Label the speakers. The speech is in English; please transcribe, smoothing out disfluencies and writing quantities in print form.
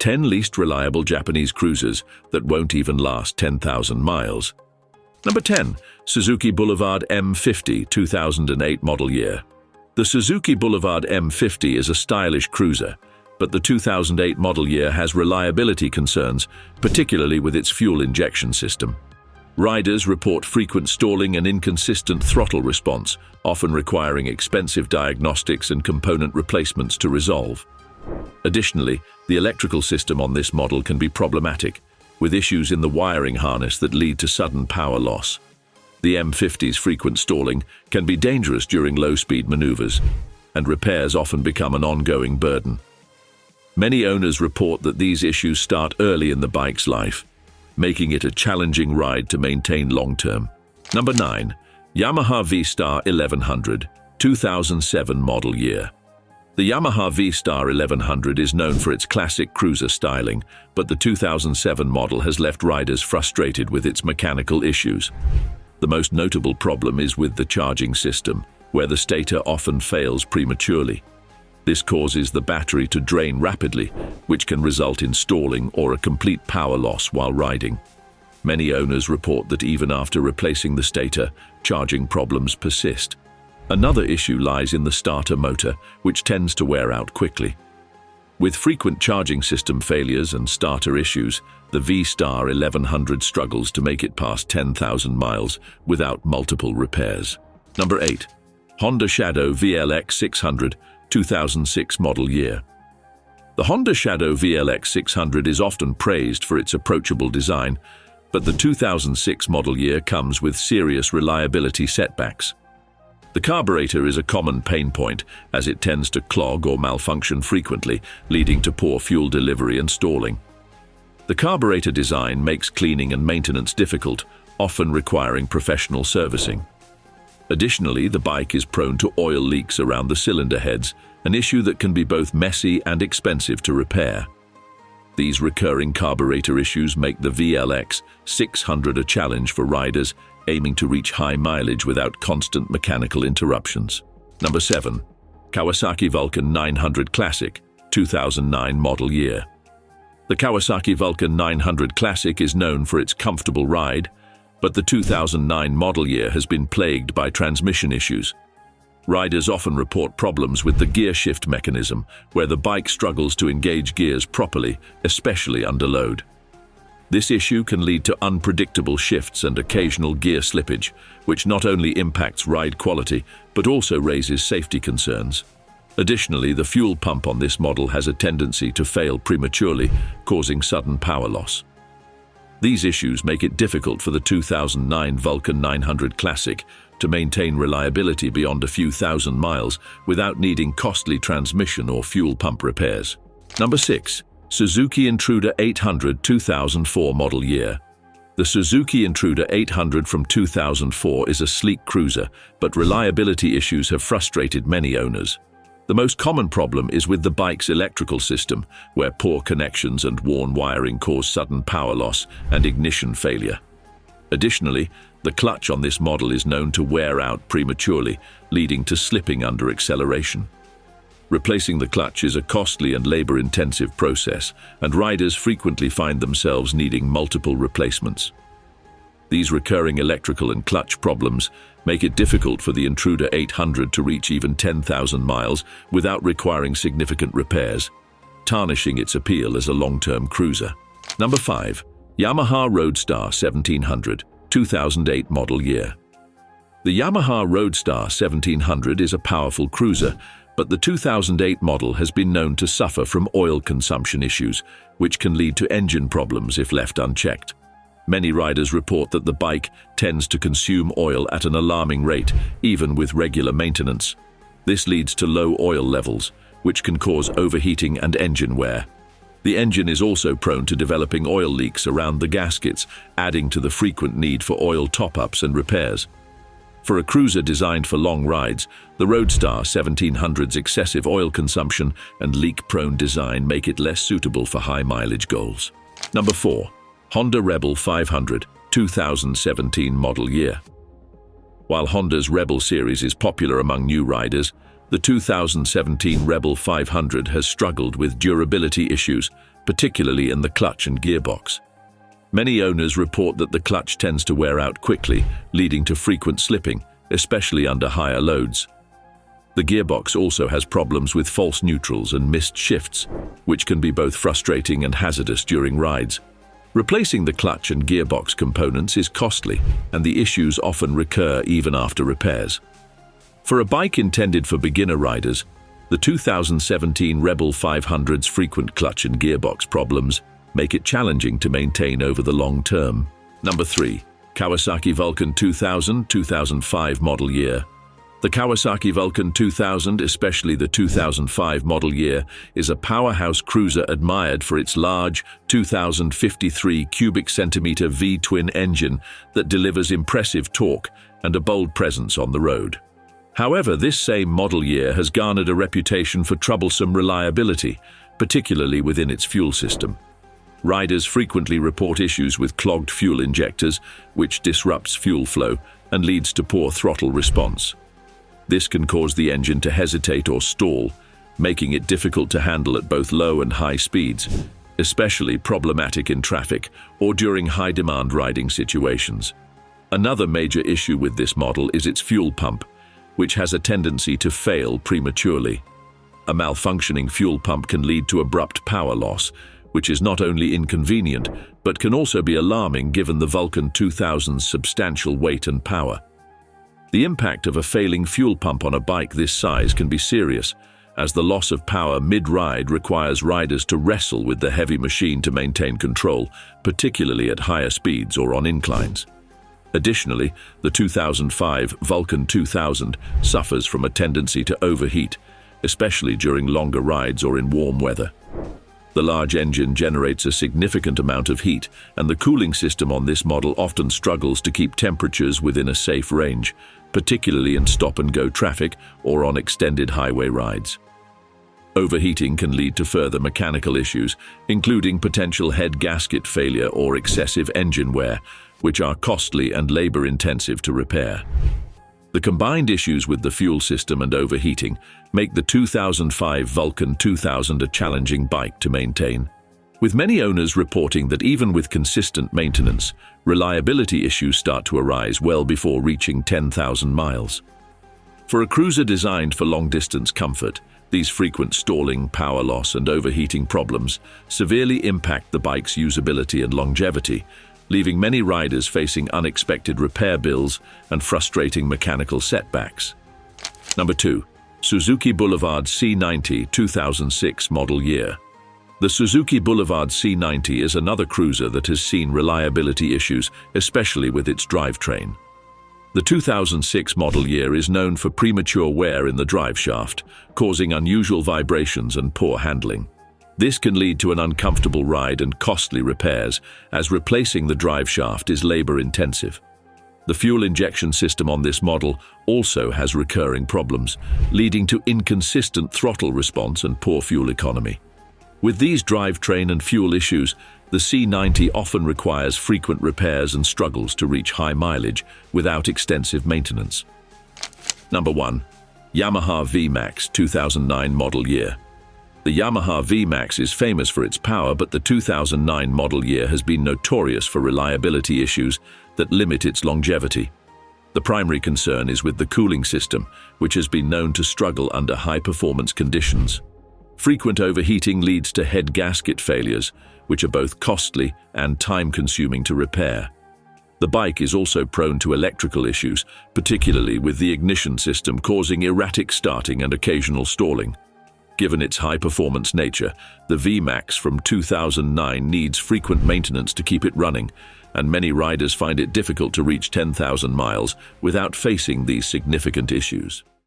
Speaker 1: 10 least reliable Japanese cruisers that won't even last 10,000 miles. Number 10. Suzuki Boulevard M50 2008 model year. The Suzuki Boulevard M50 is a stylish cruiser, but the 2008 model year has reliability concerns, particularly with its fuel injection system. Riders report frequent stalling and inconsistent throttle response, often requiring expensive diagnostics and component replacements to resolve. Additionally, the electrical system on this model can be problematic, with issues in the wiring harness that lead to sudden power loss. The M50's frequent stalling can be dangerous during low-speed maneuvers, and repairs often become an ongoing burden. Many owners report that these issues start early in the bike's life, making it a challenging ride to maintain long-term. Number 9. Yamaha V Star 1100 2007 model year. The Yamaha V Star 1100 is known for its classic cruiser styling, but the 2007 model has left riders frustrated with its mechanical issues. The most notable problem is with the charging system, where the stator often fails prematurely. This causes the battery to drain rapidly, which can result in stalling or a complete power loss while riding. Many owners report that even after replacing the stator, charging problems persist. Another issue lies in the starter motor, which tends to wear out quickly. With frequent charging system failures and starter issues, the V Star 1100 struggles to make it past 10,000 miles without multiple repairs. Number 8. Honda Shadow VLX 600 2006 model year. The Honda Shadow VLX 600 is often praised for its approachable design, but the 2006 model year comes with serious reliability setbacks. The carburetor is a common pain point, as it tends to clog or malfunction frequently, leading to poor fuel delivery and stalling. The carburetor design makes cleaning and maintenance difficult, often requiring professional servicing. Additionally, the bike is prone to oil leaks around the cylinder heads, an issue that can be both messy and expensive to repair. These recurring carburetor issues make the VLX 600 a challenge for riders aiming to reach high mileage without constant mechanical interruptions. Number 7. Kawasaki Vulcan 900 Classic 2009 model year. The Kawasaki Vulcan 900 Classic is known for its comfortable ride, but the 2009 model year has been plagued by transmission issues. Riders often report problems with the gear shift mechanism, where the bike struggles to engage gears properly, especially under load. This issue can lead to unpredictable shifts and occasional gear slippage, which not only impacts ride quality, but also raises safety concerns. Additionally, the fuel pump on this model has a tendency to fail prematurely, causing sudden power loss. These issues make it difficult for the 2009 Vulcan 900 Classic to maintain reliability beyond a few thousand miles without needing costly transmission or fuel pump repairs. Number 6. Suzuki Intruder 800 2004 model year. The Suzuki Intruder 800 from 2004 is a sleek cruiser, but reliability issues have frustrated many owners. The most common problem is with the bike's electrical system, where poor connections and worn wiring cause sudden power loss and ignition failure. Additionally, the clutch on this model is known to wear out prematurely, leading to slipping under acceleration. Replacing the clutch is a costly and labor-intensive process, and riders frequently find themselves needing multiple replacements. These recurring electrical and clutch problems make it difficult for the Intruder 800 to reach even 10,000 miles without requiring significant repairs, tarnishing its appeal as a long-term cruiser. Number 5. Yamaha Roadstar 1700 2008 model year. The Yamaha Roadstar 1700 is a powerful cruiser, but the 2008 model has been known to suffer from oil consumption issues, which can lead to engine problems if left unchecked. Many riders report that the bike tends to consume oil at an alarming rate, even with regular maintenance. This leads to low oil levels, which can cause overheating and engine wear. The engine is also prone to developing oil leaks around the gaskets, adding to the frequent need for oil top-ups and repairs. For a cruiser designed for long rides, the Roadstar 1700's excessive oil consumption and leak-prone design make it less suitable for high-mileage goals. Number 4. Honda Rebel 500 2017 model year. While Honda's Rebel series is popular among new riders, the 2017 Rebel 500 has struggled with durability issues, particularly in the clutch and gearbox. Many owners report that the clutch tends to wear out quickly, leading to frequent slipping, especially under higher loads. The gearbox also has problems with false neutrals and missed shifts, which can be both frustrating and hazardous during rides. Replacing the clutch and gearbox components is costly, and the issues often recur even after repairs. For a bike intended for beginner riders, the 2017 Rebel 500's frequent clutch and gearbox problems make it challenging to maintain over the long term. Number 3. Kawasaki Vulcan 2000-2005 model year. The Kawasaki Vulcan 2000, especially the 2005 model year, is a powerhouse cruiser admired for its large 2,053 cubic centimeter V-twin engine that delivers impressive torque and a bold presence on the road. However, this same model year has garnered a reputation for troublesome reliability, particularly within its fuel system. Riders frequently report issues with clogged fuel injectors, which disrupts fuel flow and leads to poor throttle response. This can cause the engine to hesitate or stall, making it difficult to handle at both low and high speeds, especially problematic in traffic or during high-demand riding situations. Another major issue with this model is its fuel pump, which has a tendency to fail prematurely. A malfunctioning fuel pump can lead to abrupt power loss, which is not only inconvenient, but can also be alarming given the Vulcan 2000's substantial weight and power. The impact of a failing fuel pump on a bike this size can be serious, as the loss of power mid-ride requires riders to wrestle with the heavy machine to maintain control, particularly at higher speeds or on inclines. Additionally, the 2005 Vulcan 2000 suffers from a tendency to overheat, especially during longer rides or in warm weather. The large engine generates a significant amount of heat, and the cooling system on this model often struggles to keep temperatures within a safe range, particularly in stop-and-go traffic or on extended highway rides. Overheating can lead to further mechanical issues, including potential head gasket failure or excessive engine wear, which are costly and labor-intensive to repair. The combined issues with the fuel system and overheating make the 2005 Vulcan 2000 a challenging bike to maintain, with many owners reporting that even with consistent maintenance, reliability issues start to arise well before reaching 10,000 miles. For a cruiser designed for long-distance comfort, these frequent stalling, power loss, and overheating problems severely impact the bike's usability and longevity, leaving many riders facing unexpected repair bills and frustrating mechanical setbacks. Number 2. Suzuki Boulevard C90 2006 model year. The Suzuki Boulevard C90 is another cruiser that has seen reliability issues, especially with its drivetrain. The 2006 model year is known for premature wear in the driveshaft, causing unusual vibrations and poor handling. This can lead to an uncomfortable ride and costly repairs, as replacing the driveshaft is labor-intensive. The fuel injection system on this model also has recurring problems, leading to inconsistent throttle response and poor fuel economy. With these drivetrain and fuel issues, the C90 often requires frequent repairs and struggles to reach high mileage without extensive maintenance. Number 1. Yamaha VMAX 2009 model year. The Yamaha VMAX is famous for its power, but the 2009 model year has been notorious for reliability issues that limit its longevity. The primary concern is with the cooling system, which has been known to struggle under high-performance conditions. Frequent overheating leads to head gasket failures, which are both costly and time-consuming to repair. The bike is also prone to electrical issues, particularly with the ignition system causing erratic starting and occasional stalling. Given its high-performance nature, the VMAX from 2009 needs frequent maintenance to keep it running, and many riders find it difficult to reach 10,000 miles without facing these significant issues.